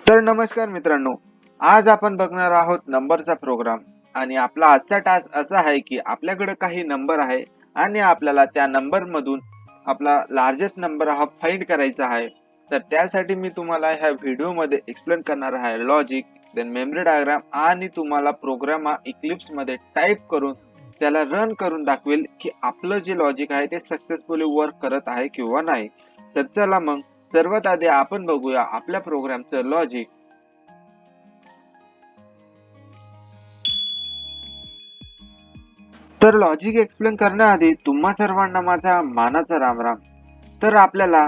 तर नमस्कार मित्रांनो, आज आपण बघणार आहोत नंबरचा प्रोग्राम. आणि आपला आजचा टास्क असा आहे की आपल्याकडे काही नंबर आहे आणि आपल्याला त्या नंबर मधून आपला लार्जेस्ट नंबर हा फाइंड करायचा आहे. तर त्यासाठी मी तुम्हाला ह्या व्हिडिओ मध्ये एक्सप्लेन करणार आहे लॉजिक, देन मेमरी डायग्राम आणि तुम्हाला प्रोग्राम हा इक्लिप्स मध्ये टाइप करून त्याला रन करून दाखवेल की आपलं जे लॉजिक आहे ते सक्सेसफुली वर्क करत आहे किंवा नाही. तर चला मग सर्वात आधी आपण बघूया आपल्या प्रोग्रामचं लॉजिक. तर लॉजिक एक्सप्लेन करण्याआधी तुम्हा सर्वांना माझा मानाचा रामराम. तर आपल्याला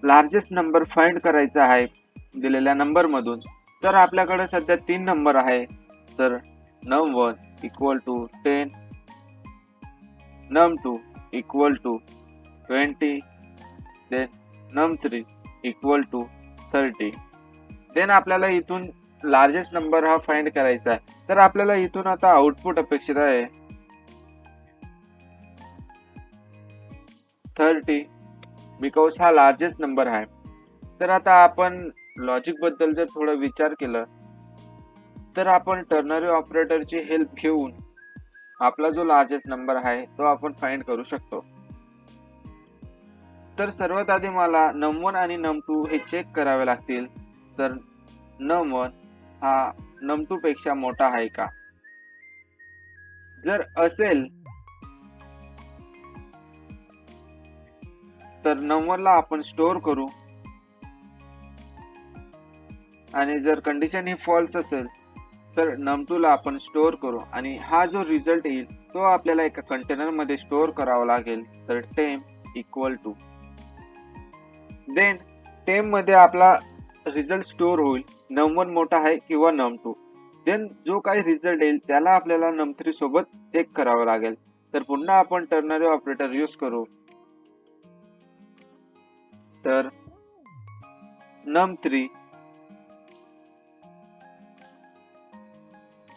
लार्जेस्ट नंबर फाइंड करायचा आहे दिलेल्या नंबर मधून. तर आपल्याकडे सध्या 3 नंबर आहे. तर num1 equal to 10, num2 equal to 20, then num3 equal to 30. Then आपल्याला इथून लार्जेस्ट नंबर हा फाइंड करायचा आहे. तर आपल्याला इथून आता आउटपुट अपेक्षित आहे 30, बिकॉज हा लार्जेस्ट नंबर आहे. तर आता आपण लॉजिक बद्दल जर थोडं विचार केलं तर आपण टर्नरी ऑपरेटरची हेल्प घेऊन आपला जो लार्जेस्ट नंबर आहे तो आपण फाइंड करू शकतो. तर सर्वात आधी मला num1 आणि num2 हे चेक करावे लागतील. तर num1 हा num2 पेक्षा मोठा आहे का? जर असेल तर num1 ला आपण स्टोअर करू, आणि जर कंडिशन ही फॉल्स असेल तर num2 ला आपण स्टोअर करू, आणि हा जो रिझल्ट येईल तो आपल्याला एका कंटेनर मध्ये स्टोअर करावा लागेल. तर temp equal to, then temp मध्ये आपला रिझल्ट स्टोअर होईल num1 मोठा आहे किंवा num2. देन जो काही रिझल्ट येईल त्याला आपल्याला num3 सोबत चेक करावं लागेल. तर पुन्हा आपण टर्नरी ऑपरेटर यूज करू. तर num3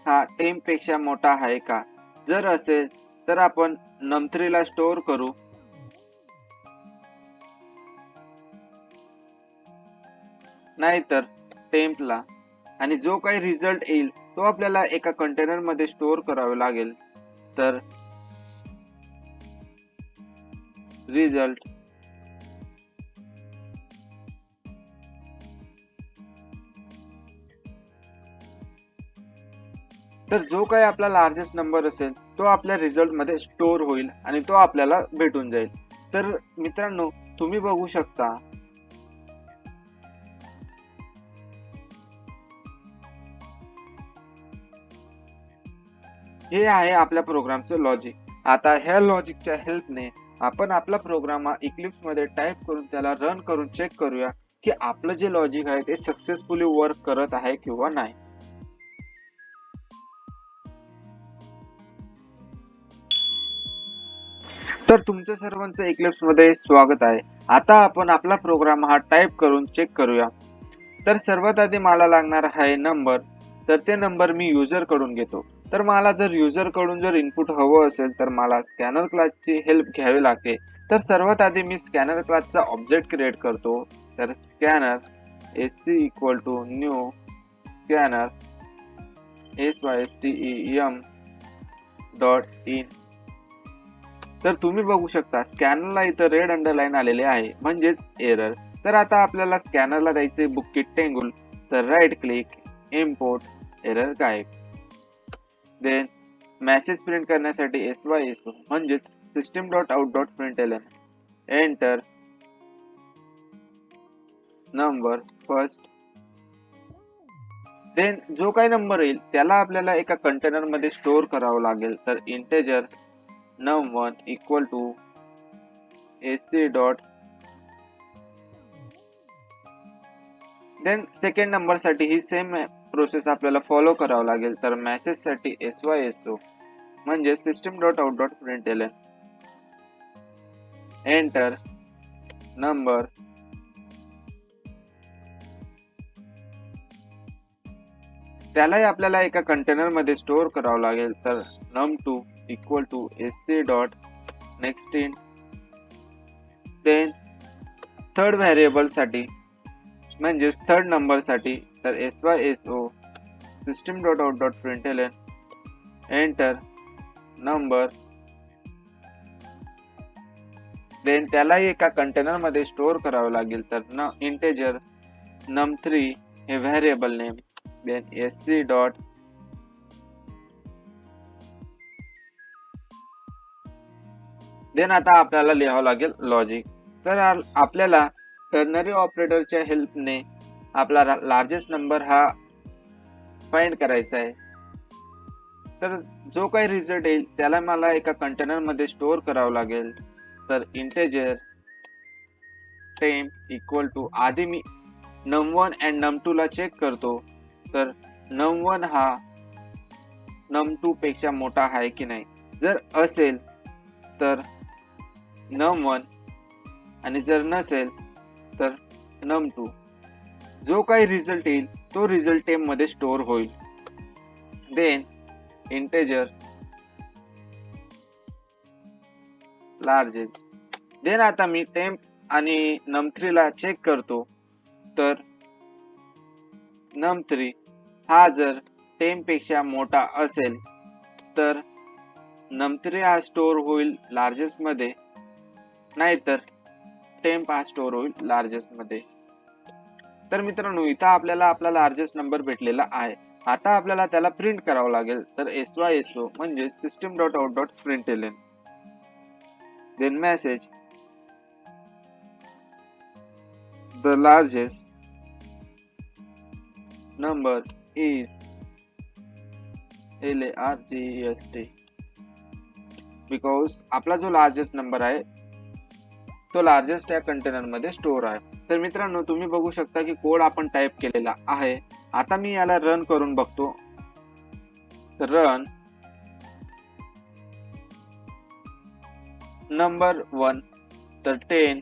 हा temp पेक्षा मोठा आहे का? जर असेल तर आपण num3 ला स्टोअर करू, नाहीतर temp ला, आणि जो काही रिझल्ट येईल तो आपल्याला एका कंटेनर मध्ये स्टोअर करावे लागेल. तर रिझल्ट तर जो काही आपला लार्जेस्ट नंबर असेल तो आपल्या रिझल्ट मध्ये स्टोअर होईल आणि तो आपल्याला भेटून जाईल. तर मित्रांनो, तुम्ही बघू शकता हे आहे आपल्या प्रोग्रामचं लॉजिक. आता ह्या लॉजिकच्या हेल्पने आपण आपला प्रोग्राम हा इक्लिप्स मध्ये टाइप करून त्याला रन करून चेक करूया की आपलं जे लॉजिक आहे ते सक्सेसफुली वर्क करत आहे किंवा नाही. तर तुमच्या सर्वांचं इक्लिप्स मध्ये स्वागत आहे. आता आपण आपला प्रोग्राम हा टाइप करून चेक करूया. तर सर्वात आधी मला लागणार आहे नंबर. तर ते नंबर मी युजर कडून घेतो. तर मला जर युजर कडून जर इनपुट हवं असेल तर मला स्कॅनर क्लासची हेल्प घ्यावी लागते. तर सर्वात आधी मी स्कॅनर क्लासचा ऑब्जेक्ट क्रिएट करतो. तर scanner sc equal to new scanner system dot in. तर तुम्ही बघू शकता स्कॅनरला इथं रेड अंडरलाईन आलेले आहे, म्हणजेच एरर. तर आता आपल्याला स्कॅनरला द्यायचे बुककिट टेंगुल. तर राईट क्लिक, इम्पोर्ट, एरर गायब. देन मेसेज प्रिंट करण्यासाठी syso म्हणजेच system dot out dot println. Enter number first. Then जो काही नंबर येईल त्याला आपल्याला एका कंटेनर मध्ये स्टोअर करावं लागेल. तर integer num1 equal to sc dot. Then second number साठी ही सेम प्रोसेस आपल्याला फॉलो करावं लागेल. तर मेसेज साठी syso म्हणजे system dot out dot println. Enter number. त्यालाही आपल्याला एका कंटेनर मध्ये स्टोअर करावं लागेल. तर num2 equal to sc dot next in. Then third variable साठी म्हणजेच थर्ड नंबर साठी तर SYSO system.out.println enter number, then त्यालाही एका कंटेनर मध्ये स्टोअर करावं लागेल. तर इंटेजर num3 हे variable name, then sc dot then आता आपल्याला लिहावं लागेल लॉजिक. तर आपल्याला टर्नरी ऑपरेटरच्या हेल्पने आपला लार्जेस्ट नंबर हा फाइंड करायचा आहे. तर जो काही रिझल्ट येईल त्याला मला एका कंटेनर मध्ये स्टोअर करावं लागेल. तर इंटेजर टेम्प इक्वल टू, आधी मी num1 and num2 ला चेक करतो. तर num1 हा num2 पेक्षा मोठा आहे की नाही. जर असेल तर num1 आणि जर नसेल तर num2. जो काही रिझल्ट येईल तो रिझल्ट टेम्प मध्ये स्टोअर होईल. Then integer largest. देन आता मी टेम्प आणि num3 ला चेक करतो. तर num3 हा जर टेम्प पेक्षा मोठा असेल तर num3 हा स्टोअर होईल लार्जेस्ट मध्ये, नाहीतर टेम्प हा स्टोअर होईल लार्जेस्ट मध्ये. तर मित्रांनो, इथं आपल्याला आपला लार्जेस्ट नंबर भेटलेला आहे. आता आपल्याला त्याला प्रिंट करावं लागेल. तर SYSO म्हणजे system.out.println then message the largest number is LARGEST, because आपला जो लार्जेस्ट नंबर आहे तो लार्जेस्ट या कंटेनर मध्ये स्टोअर आहे. तर मित्रांनो, तुम्ही बघू शकता की कोड आपण टाइप केलेला आहे. आता मी याला रन करून बघतो. तर रन नंबर 1, तर 10,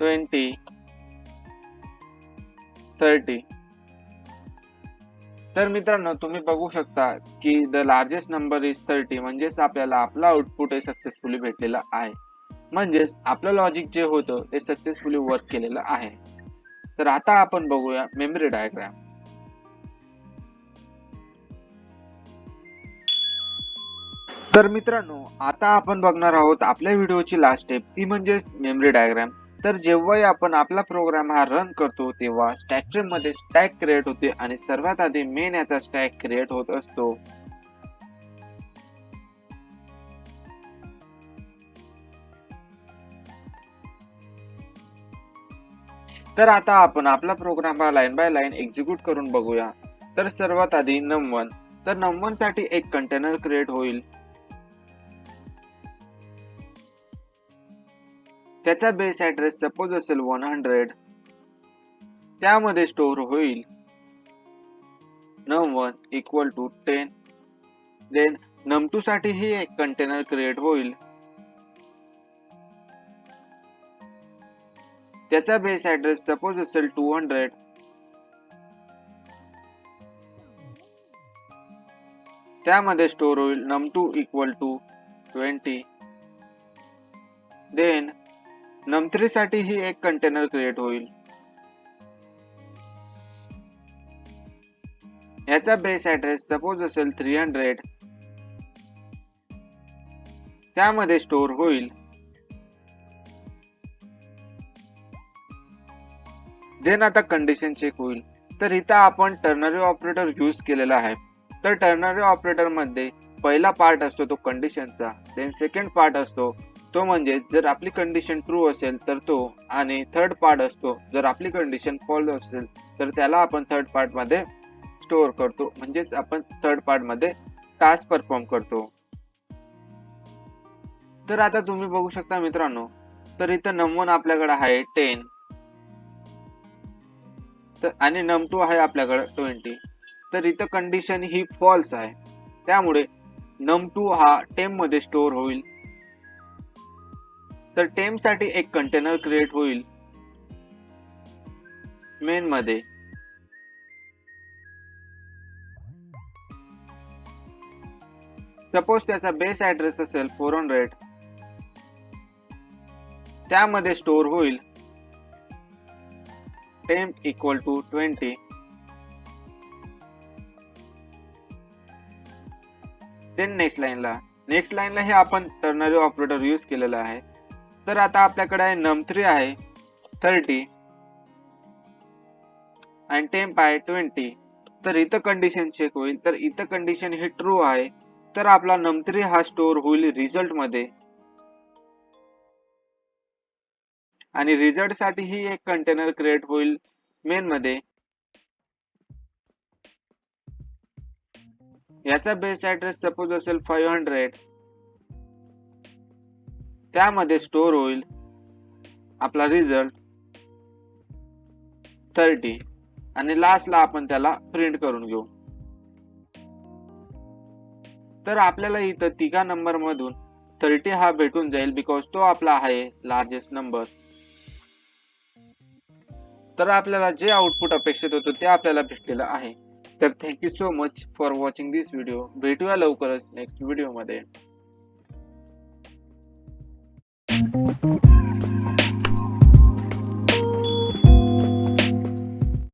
20, 30. तर मित्रांनो, तुम्ही बघू शकता की द लार्जेस्ट नंबर इज 30, म्हणजेच आपल्याला आपला आउटपुट हे सक्सेसफुली भेटलेला आहे. म्हणजेच आपलं लॉजिक जे होतं ते सक्सेसफुली वर्क केलेलं आहे. तर आता आपण बघूया मेमरी डायग्राम. तर मित्रांनो, आता आपण बघणार आहोत आपल्या व्हिडिओची लास्ट स्टेप, ती म्हणजे मेमरी डायग्राम. तर जेव्हाही आपण आपला प्रोग्राम हा रन करतो तेव्हा स्टॅक फ्रेम मध्ये स्टॅक क्रिएट होते आणि सर्वात आधी मेन याचा स्टॅक क्रिएट होत असतो. तर आता आपण आपला प्रोग्राम हा लाईन बाय लाईन एक्झिक्यूट करून बघूया. तर सर्वात आधी num1, तर num1 साठी एक कंटेनर क्रिएट होईल. त्याचा बेस ऍड्रेस सपोज असेल 100, त्यामध्ये स्टोअर होईल num1 equal to 10. Then num2 साठी ही एक कंटेनर क्रिएट होईल. त्याचा बेस ऍड्रेस सपोज असेल 200, त्यामध्ये स्टोअर होईल num2 equal to 20. Then num3 साठी ही एक कंटेनर क्रिएट होईल. याचा बेस ऍड्रेस सपोज असेल 300, त्यामध्ये स्टोअर होईल. देन आता कंडिशन चेक होईल. तर इथं आपण टर्नरी ऑपरेटर यूज केलेला आहे. तर टर्नरी ऑपरेटर मध्ये पहिला पार्ट असतो तो कंडिशनचा, देन सेकंड पार्ट असतो तो म्हणजे जर आपली कंडिशन ट्रू असेल तर तो, आणि थर्ड पार्ट असतो जर आपली कंडिशन फॉल्स असेल तर त्याला आपण थर्ड पार्ट मध्ये स्टोअर करतो, म्हणजेच आपण थर्ड पार्ट मध्ये टास्क परफॉर्म करतो. तर आता तुम्ही बघू शकता मित्रांनो, तर इथं num1 आपल्याकडे आहे 10, तर आणि num2 आहे आपल्याकडे 20. तर इथं कंडिशन ही फॉल्स आहे, त्यामुळे num2 हा टेम्प मध्ये स्टोअर होईल. तर टेम्प साठी एक कंटेनर क्रिएट होईल मेन मध्ये. सपोज त्याचा बेस ऍड्रेस असेल 400, त्यामध्ये स्टोअर होईल temp equal to 20. Then next लाईनला हे आपण टर्नरी ऑपरेटर यूज केलेला आहे. तर आता आपल्याकडे आहे num3 आहे 30 आणि टेम्प आहे 20. तर इथं कंडिशन चेक होईल. तर इथं कंडिशन ही ट्रू आहे. तर आपला num3 हा स्टोअर होईल रिझल्ट मध्ये आणि रिझल्ट साठी ही एक कंटेनर क्रिएट होईल मेन मध्ये. याचा बेस ऍड्रेस सपोज असेल 500. त्यामध्ये स्टोअर होईल आपला रिझल्ट 30 आणि लास्टला आपण त्याला प्रिंट करून घेऊ. तर आपल्याला इथं तिघा नंबर मधून 30 हा भेटून जाईल बिकॉज तो आपला आहे लार्जेस्ट नंबर. तर आपल्याला जे आउटपुट अपेक्षित होतं ते आपल्याला भेटलेलं आहे. तर thank you so much for watching this video. भेटूया लवकरच नेक्स्ट व्हिडिओ मध्ये.